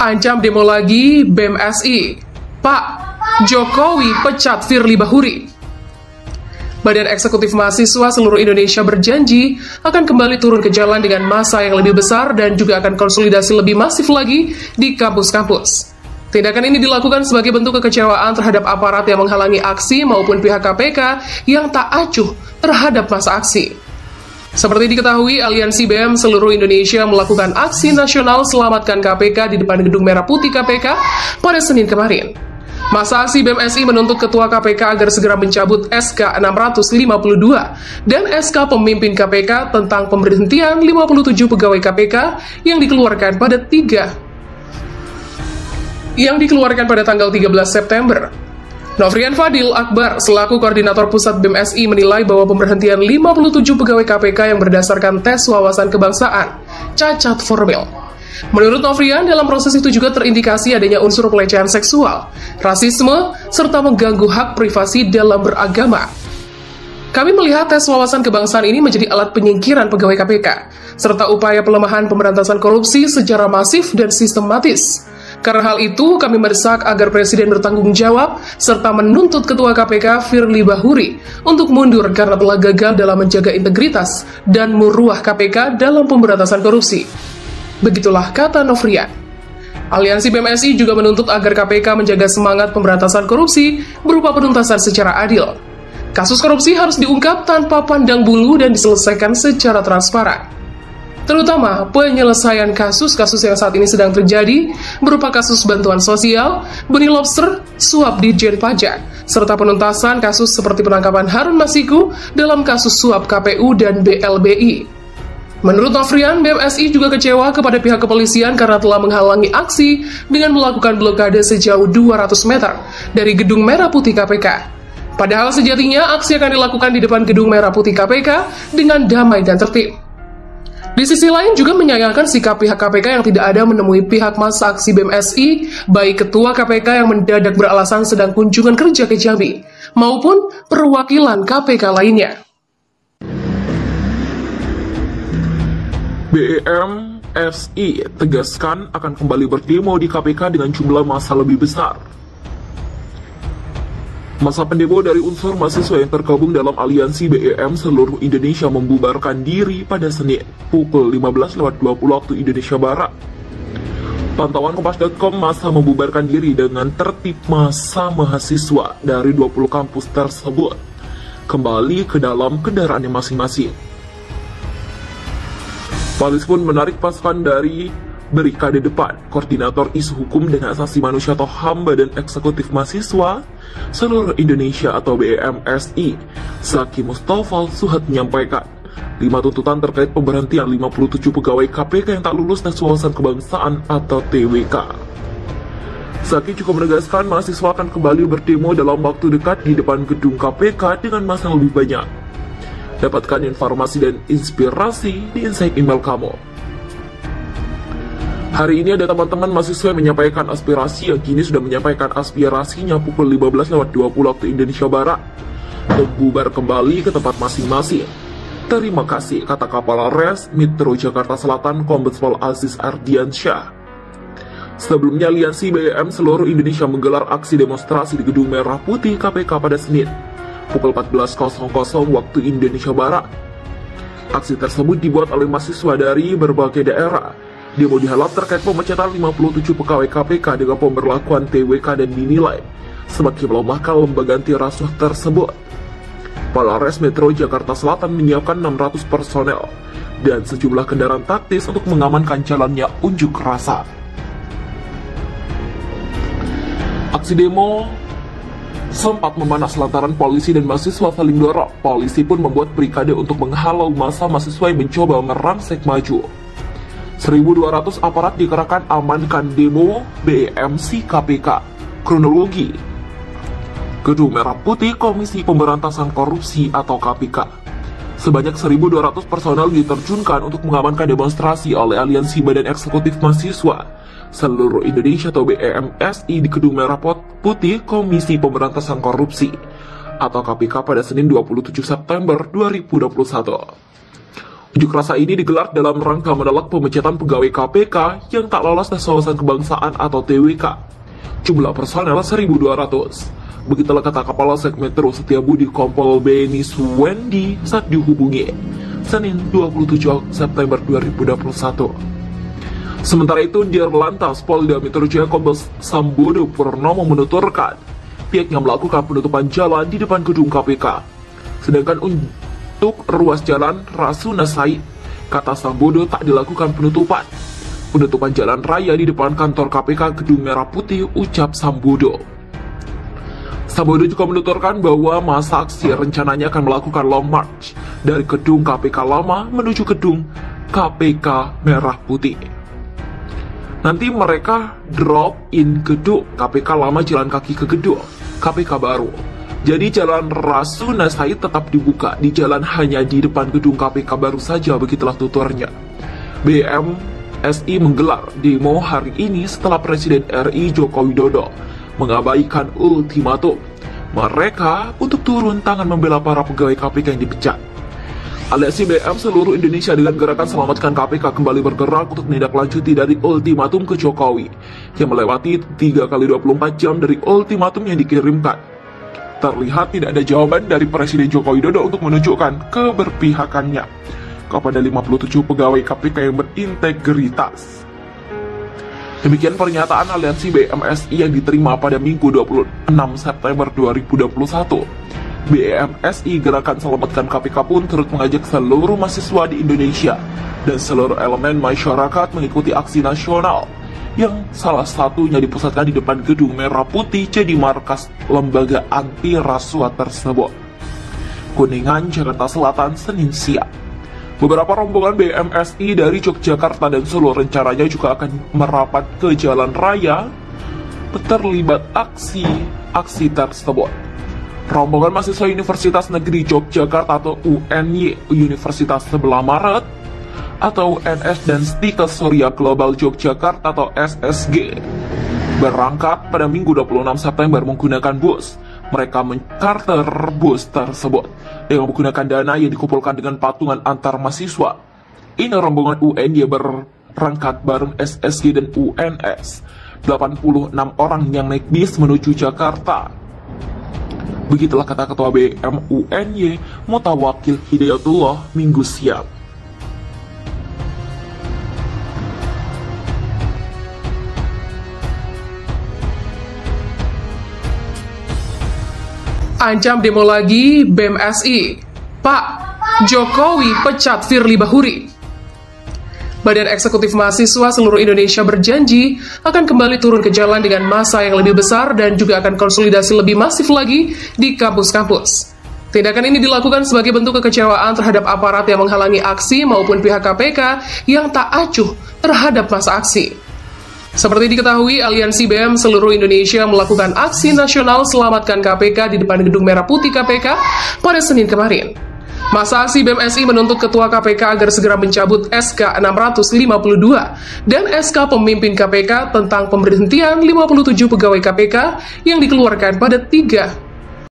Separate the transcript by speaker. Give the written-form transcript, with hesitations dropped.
Speaker 1: ancam demo lagi BEM-SI. Pak, Jokowi pecat Firly Bahuri. Badan Eksekutif Mahasiswa seluruh Indonesia berjanji akan kembali turun ke jalan dengan massa yang lebih besar dan juga akan konsolidasi lebih masif lagi di kampus-kampus. Tindakan ini dilakukan sebagai bentuk kekecewaan terhadap aparat yang menghalangi aksi maupun pihak KPK yang tak acuh terhadap masa aksi. Seperti diketahui, Aliansi BEM seluruh Indonesia melakukan aksi nasional Selamatkan KPK di depan Gedung Merah Putih KPK pada Senin kemarin. Masa aksi BEM-SI menuntut Ketua KPK agar segera mencabut SK 652 dan SK Pemimpin KPK tentang pemberhentian 57 pegawai KPK yang dikeluarkan pada tanggal 13 September. Nofrian Fadil Akbar selaku Koordinator Pusat BEM-SI menilai bahwa pemberhentian 57 pegawai KPK yang berdasarkan tes wawasan kebangsaan cacat formil. Menurut Nofrian, dalam proses itu juga terindikasi adanya unsur pelecehan seksual, rasisme, serta mengganggu hak privasi dalam beragama. Kami melihat tes wawasan kebangsaan ini menjadi alat penyingkiran pegawai KPK, serta upaya pelemahan pemberantasan korupsi secara masif dan sistematis. Karena hal itu, kami mendesak agar Presiden bertanggung jawab, serta menuntut Ketua KPK Firly Bahuri untuk mundur karena telah gagal dalam menjaga integritas dan muruah KPK dalam pemberantasan korupsi. Begitulah kata Nofrian. Aliansi BEM-SI juga menuntut agar KPK menjaga semangat pemberantasan korupsi berupa penuntasan secara adil. Kasus korupsi harus diungkap tanpa pandang bulu dan diselesaikan secara transparan. Terutama penyelesaian kasus-kasus yang saat ini sedang terjadi berupa kasus bantuan sosial, benih lobster, suap Ditjen Pajak, serta penuntasan kasus seperti penangkapan Harun Masiku dalam kasus suap KPU dan BLBI. Menurut Nofrian, BEM-SI juga kecewa kepada pihak kepolisian karena telah menghalangi aksi dengan melakukan blokade sejauh 200 meter dari Gedung Merah Putih KPK. Padahal sejatinya aksi akan dilakukan di depan Gedung Merah Putih KPK dengan damai dan tertib. Di sisi lain juga menyayangkan sikap pihak KPK yang tidak ada menemui pihak massa aksi BEM-SI, baik Ketua KPK yang mendadak beralasan sedang kunjungan kerja ke Jambi, maupun perwakilan KPK lainnya. BEM-SI tegaskan akan kembali berdemo di KPK dengan jumlah massa lebih besar. Masa pendemo dari unsur mahasiswa yang tergabung dalam Aliansi BEM seluruh Indonesia membubarkan diri pada Senin pukul 15.20 waktu Indonesia Barat. Pantauan Kompas.com, masa membubarkan diri dengan tertib massa mahasiswa dari 20 kampus tersebut kembali ke dalam kendaraannya masing-masing. Polisi pun menarik pasukan dari Brigade Depan, Koordinator Isu Hukum dan Asasi Manusia atau HAM Badan Eksekutif Mahasiswa seluruh Indonesia atau BEM-SI, Zaki Mustafa Suhat menyampaikan 5 tuntutan terkait pemberhentian 57 pegawai KPK yang tak lulus tes wawasan kebangsaan atau TWK. Zaki juga menegaskan mahasiswa akan kembali berdemo dalam waktu dekat di depan gedung KPK dengan massa lebih banyak. Dapatkan informasi dan inspirasi di insight email kamu. Hari ini ada teman-teman mahasiswa yang menyampaikan aspirasi yang kini sudah menyampaikan aspirasinya pukul 15.20 waktu Indonesia Barat untuk bubar kembali ke tempat masing-masing. Terima kasih, kata Kapolres Metro Jakarta Selatan Kombes Pol Aziz Ardiansyah. Sebelumnya, Aliansi BEM seluruh Indonesia menggelar aksi demonstrasi di Gedung Merah Putih KPK pada Senin pukul 14.00 waktu Indonesia Barat. Aksi tersebut dibuat oleh mahasiswa dari berbagai daerah. Demo dihelat terkait pemecatan 57 pegawai KPK dengan pemberlakuan TWK dan dinilai semakin melemahkan lembaga anti rasuah tersebut. Polres Metro Jakarta Selatan menyiapkan 600 personel dan sejumlah kendaraan taktis untuk mengamankan jalannya unjuk rasa. Aksi demo sempat memanas lantaran polisi dan mahasiswa saling dorong. Polisi pun membuat brigade untuk menghalau massa mahasiswa yang mencoba merangsek maju. 1.200 aparat dikerahkan amankan demo BEM-SI KPK. Kronologi: Gedung Merah Putih Komisi Pemberantasan Korupsi atau KPK. Sebanyak 1.200 personel diterjunkan untuk mengamankan demonstrasi oleh Aliansi Badan Eksekutif Mahasiswa seluruh Indonesia atau BEM-SI di Gedung Merah Putih Komisi Pemberantasan Korupsi atau KPK pada Senin 27 September 2021.
Speaker 2: Unjuk rasa ini digelar dalam rangka menolak pemecatan pegawai KPK yang tak lolos tes wawasan kebangsaan atau TWK. Jumlah personel 1.200. Begitulah kata Kapolsek Metro Setiabudi Kompol Beni Suwendi saat dihubungi Senin 27 September 2021. Sementara itu, Dirlantas Polda Metro Jaya Kombes Sambodo Purnomo menuturkan pihaknya melakukan penutupan jalan di depan gedung KPK. Sedangkan untuk ruas jalan Rasuna Said, kata Sambodo tak dilakukan penutupan. Penutupan jalan raya di depan kantor KPK Gedung Merah Putih, ucap Sambodo. Sambodo juga menuturkan bahwa masa aksi rencananya akan melakukan long march dari gedung KPK lama menuju gedung KPK Merah Putih. Nanti mereka drop in gedung KPK lama, jalan kaki ke gedung KPK baru. Jadi jalan Rasuna Said tetap dibuka, di jalan hanya di depan gedung KPK baru saja, begitulah tuturnya. BMSI menggelar demo hari ini setelah Presiden RI Joko Widodo mengabaikan ultimatum mereka untuk turun tangan membela para pegawai KPK yang dipecat. Aliansi BM seluruh Indonesia dengan gerakan Selamatkan KPK kembali bergerak untuk menindaklanjuti dari ultimatum ke Jokowi yang melewati 3x24 jam dari ultimatum yang dikirimkan. Terlihat tidak ada jawaban dari Presiden Joko Widodo untuk menunjukkan keberpihakannya kepada 57 pegawai KPK yang berintegritas. Demikian pernyataan Aliansi BMSI yang diterima pada Minggu 26 September 2021. BMSI Gerakan Selamatkan KPK pun turut mengajak seluruh mahasiswa di Indonesia dan seluruh elemen masyarakat mengikuti aksi nasional yang salah satunya dipusatkan di depan Gedung Merah Putih jadi markas lembaga anti rasuah tersebut. Kuningan, Jakarta Selatan, Senin siang. Beberapa rombongan BMSI dari Yogyakarta dan Solo rencananya juga akan merapat ke jalan raya terlibat aksi tersebut. Rombongan mahasiswa Universitas Negeri Yogyakarta atau UNY, Universitas Sebelah Maret, atau NS dan Stika Surya Global Yogyakarta atau SSG berangkat pada Minggu 26 September menggunakan bus. Mereka mencarter bus tersebut dengan menggunakan dana yang dikumpulkan dengan patungan antar mahasiswa. Ini rombongan UNY berangkat bareng SSG dan UNS. 86 orang yang naik bis menuju Jakarta. Begitulah kata Ketua BM UNY Mutawakil Hidayatullah Minggu siang.
Speaker 1: Ancam demo lagi BMSI. Pak, Jokowi pecat Firly Bahuri. Badan Eksekutif Mahasiswa seluruh Indonesia berjanji akan kembali turun ke jalan dengan massa yang lebih besar dan juga akan konsolidasi lebih masif lagi di kampus-kampus. Tindakan ini dilakukan sebagai bentuk kekecewaan terhadap aparat yang menghalangi aksi maupun pihak KPK yang tak acuh terhadap masa aksi. Seperti diketahui, Aliansi BM seluruh Indonesia melakukan aksi nasional Selamatkan KPK di depan Gedung Merah Putih KPK pada Senin kemarin. Masa aksi BMSI menuntut Ketua KPK agar segera mencabut SK 652 dan SK Pemimpin KPK tentang pemberhentian 57 pegawai KPK yang dikeluarkan pada 3